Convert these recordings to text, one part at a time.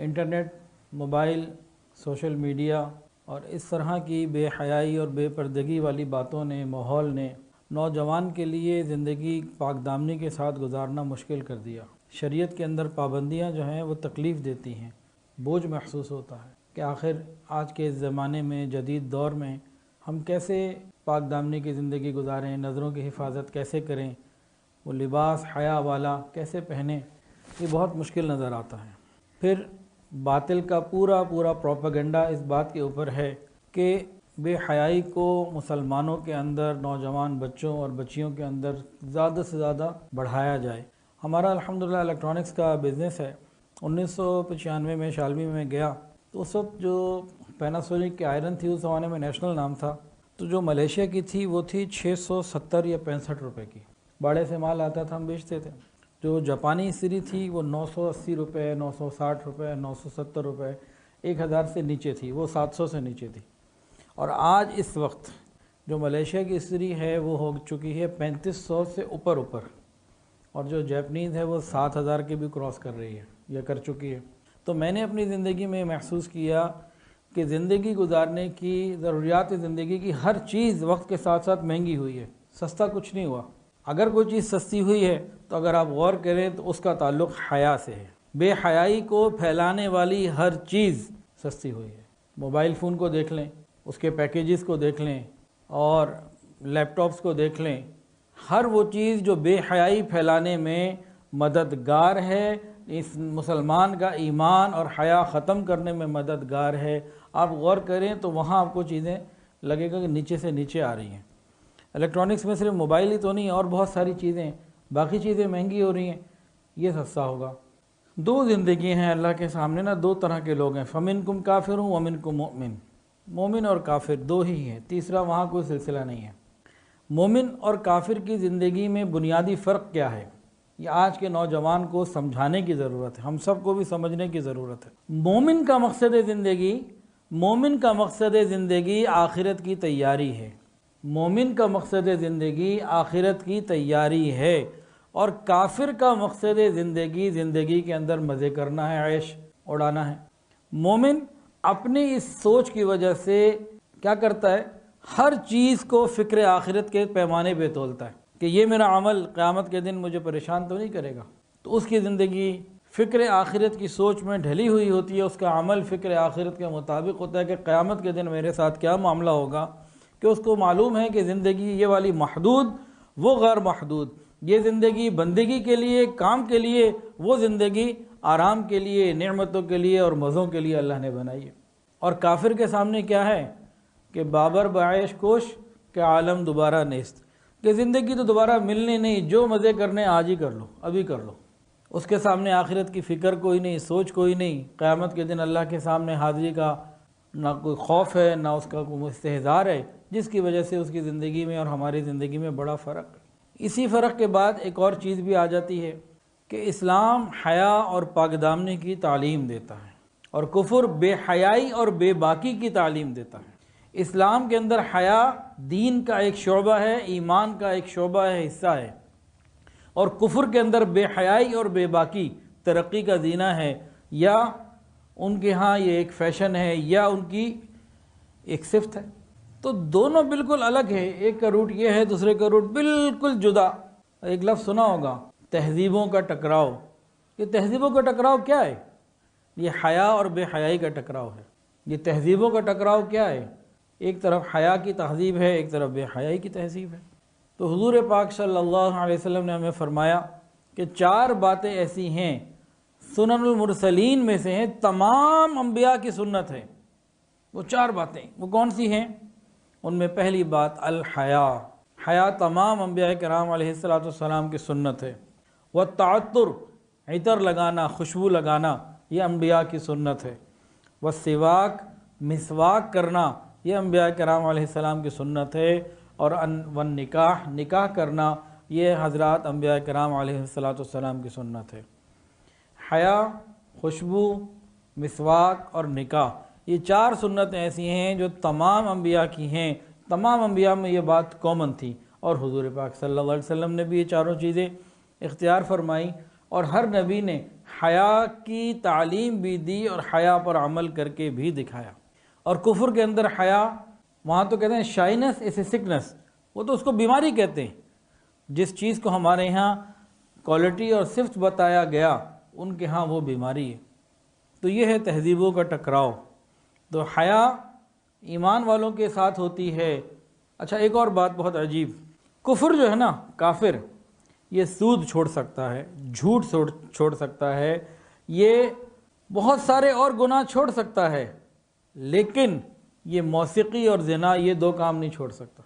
Internet, mobile, social media اور اس طرح کی بے حیائی اور بے پردگی والی باتوں نے، ماحول نے نوجوان کے لیے زندگی پاک دامنی کے ساتھ گزارنا مشکل کر دیا۔ شریعت کے اندر پابندیاں جو ہیں وہ تکلیف دیتی ہیں، بوجھ محسوس ہوتا ہے کہ آخر آج کے زمانے میں، جدید دور میں ہم کیسے پاک دامنی کی زندگی گزاریں، نظروں کی حفاظت کیسے کریں، وہ لباس حیا والا کیسے پہنیں، یہ بہت مشکل نظر آتا ہے۔ پھر باطل کا پورا پروپیگنڈا اس بات کے اوپر ہے کہ بے حیائی کو مسلمانوں کے اندر، نوجوان بچوں اور بچیوں کے اندر زیادہ سے زیادہ بڑھایا جائے۔ ہمارا الحمدللہ الیکٹرانکس کا بزنس ہے۔ 1995 میں شالمی میں گیا تو اس وقت جو پیناسونک کی آئرن تھی اس زمانے میں نیشنل نام تھا، تو جو ملیشیا کی تھی وہ تھی 670 یا 65 روپے کی، باڑے سے مال آتا تھا، ہم بیچتے تھے۔ جو جاپانی استری تھی وہ 980 روپے، 960 روپے، 970 روپے، 1000 سے نیچے تھی، وہ 700 سے نیچے تھی۔ اور آج اس وقت جو ملیشیا کی استری ہے وہ ہو چکی ہے 3500 سے اوپر، اور جو جیپنیز ہے وہ 7000 کے بھی کراس کر رہی ہے یا کر چکی ہے۔ تو میں نے اپنی زندگی میں محسوس کیا کہ زندگی گزارنے کی، ضروریات زندگی کی ہر چیز وقت کے ساتھ ساتھ مہنگی ہوئی ہے، سستا کچھ نہیں ہوا۔ اگر کوئی چیز سستی ہوئی ہے تو اگر آپ غور کریں تو اس کا تعلق حیا سے ہے۔ بے حیائی کو پھیلانے والی ہر چیز سستی ہوئی ہے۔ موبائل فون کو دیکھ لیں، اس کے پیکیجز کو دیکھ لیں، اور لیپ ٹاپس کو دیکھ لیں، ہر وہ چیز جو بے حیائی پھیلانے میں مددگار ہے، اس مسلمان کا ایمان اور حیا ختم کرنے میں مددگار ہے، آپ غور کریں تو وہاں آپ کو چیزیں لگے گا کہ نیچے سے نیچے آ رہی ہیں۔ الیکٹرانکس میں صرف موبائل ہی تو نہیں، اور بہت ساری چیزیں، باقی چیزیں مہنگی ہو رہی ہیں، یہ سستا ہوگا۔ دو زندگی ہیں اللہ کے سامنے نا، دو طرح کے لوگ ہیں، فَمِنْكُمْ كَافِرٌ وَمِنْكُمْ مُؤْمِنٌ، مومن اور کافر دو ہی ہیں، تیسرا وہاں کوئی سلسلہ نہیں ہے۔ مومن اور کافر کی زندگی میں بنیادی فرق کیا ہے، یہ آج کے نوجوان کو سمجھانے کی ضرورت ہے، ہم سب کو بھی سمجھنے کی ضرورت ہے۔ مومن کا مقصد زندگی آخرت کی تیاری ہے، مومن کا مقصد زندگی آخرت کی تیاری ہے، اور کافر کا مقصد زندگی کے اندر مزے کرنا ہے، عیش اڑانا ہے۔ مومن اپنی اس سوچ کی وجہ سے کیا کرتا ہے، ہر چیز کو فکر آخرت کے پیمانے پہ تولتا ہے کہ یہ میرا عمل قیامت کے دن مجھے پریشان تو نہیں کرے گا، تو اس کی زندگی فکر آخرت کی سوچ میں ڈھلی ہوئی ہوتی ہے، اس کا عمل فکر آخرت کے مطابق ہوتا ہے کہ قیامت کے دن میرے ساتھ کیا معاملہ ہوگا، کہ اس کو معلوم ہے کہ زندگی یہ والی محدود، وہ غیر محدود، یہ زندگی بندگی کے لیے، کام کے لیے، وہ زندگی آرام کے لیے، نعمتوں کے لیے اور مزوں کے لیے اللہ نے بنائی ہے۔ اور کافر کے سامنے کیا ہے کہ بابر بعیش کوش کہ عالم دوبارہ نیست، کہ زندگی تو دوبارہ ملنی نہیں، جو مزے کرنے آج ہی کر لو، ابھی کر لو۔ اس کے سامنے آخرت کی فکر کوئی نہیں، سوچ کوئی نہیں، قیامت کے دن اللہ کے سامنے حاضری کا نہ کوئی خوف ہے، نہ اس کا کوئی استحضار ہے، جس کی وجہ سے اس کی زندگی میں اور ہماری زندگی میں بڑا فرق ہے۔ اسی فرق کے بعد ایک اور چیز بھی آ جاتی ہے کہ اسلام حیا اور پاک دامنی کی تعلیم دیتا ہے، اور کفر بے حیائی اور بے باکی کی تعلیم دیتا ہے۔ اسلام کے اندر حیا دین کا ایک شعبہ ہے، ایمان کا ایک شعبہ ہے، حصہ ہے، اور کفر کے اندر بے حیائی اور بے باکی ترقی کا زینہ ہے، یا ان کے ہاں یہ ایک فیشن ہے، یا ان کی ایک صفت ہے۔ تو دونوں بالکل الگ ہے، ایک کا روٹ یہ ہے، دوسرے کا روٹ بالکل جدا۔ ایک لفظ سنا ہوگا، تہذیبوں کا ٹکراؤ۔ یہ تہذیبوں کا ٹکراؤ کیا ہے؟ یہ حیا اور بے حیائی کا ٹکراؤ ہے۔ یہ تہذیبوں کا ٹکراؤ کیا ہے؟ ایک طرف حیا کی تہذیب ہے، ایک طرف بے حیائی کی تہذیب ہے۔ تو حضور پاک صلی اللہ علیہ وسلم نے ہمیں فرمایا کہ 4 باتیں ایسی ہیں، سنن المرسلین میں سے ہیں، تمام انبیاء کی سنت ہے۔ وہ 4 باتیں وہ کون سی ہیں؟ ان میں پہلی بات الحیا، حیا تمام انبیاء کرام علیہ السلام کی سنت ہے۔ والتعطر، عطر لگانا، خوشبو لگانا، یہ انبیاء کی سنت ہے۔ والسواک، مسواک کرنا، یہ انبیاء کرام علیہ السلام کی سنت ہے۔ اور والنکاح، نکاح کرنا، یہ حضرات انبیاء کرام علیہ السلام کی سنت ہے۔ حیا، خوشبو، مسواک اور نکاح، یہ 4 سنتیں ایسی ہیں جو تمام انبیاء کی ہیں۔ تمام انبیاء میں یہ بات کامن تھی، اور حضور پاک صلی اللہ علیہ وسلم نے بھی یہ 4 چیزیں اختیار فرمائی، اور ہر نبی نے حیا کی تعلیم بھی دی اور حیا پر عمل کر کے بھی دکھایا۔ اور کفر کے اندر حیا، وہاں تو کہتے ہیں شائنس از اے سکنس، وہ تو اس کو بیماری کہتے ہیں۔ جس چیز کو ہمارے ہاں کوالٹی اور صفت بتایا گیا، ان کے ہاں وہ بیماری ہے۔ تو یہ ہے تہذیبوں کا ٹکراؤ۔ تو حیا ایمان والوں کے ساتھ ہوتی ہے۔ اچھا، ایک اور بات بہت عجیب، کفر جو ہے نا، کافر، یہ سود چھوڑ سکتا ہے، جھوٹ چھوڑ سکتا ہے، یہ بہت سارے اور گناہ چھوڑ سکتا ہے، لیکن یہ موسیقی اور زنا، یہ دو کام نہیں چھوڑ سکتا۔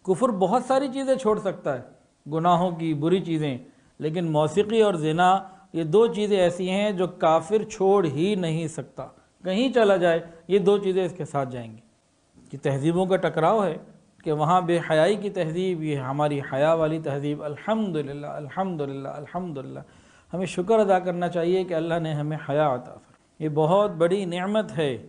کفر بہت ساری چیزیں چھوڑ سکتا ہے، گناہوں کی بری چیزیں، لیکن موسیقی اور زنا یہ دو چیزیں ایسی ہیں جو کافر چھوڑ ہی نہیں سکتا۔ کہیں چلا جائے یہ دو چیزیں اس کے ساتھ جائیں گی۔ کہ تہذیبوں کا ٹکراؤ ہے کہ وہاں بے حیائی کی تہذیب، یہ ہماری حیا والی تہذیب۔ الحمدللہ الحمدللہ الحمدللہ، ہمیں شکر ادا کرنا چاہیے کہ اللہ نے ہمیں حیا عطا فرمائی۔ یہ بہت بڑی نعمت ہے۔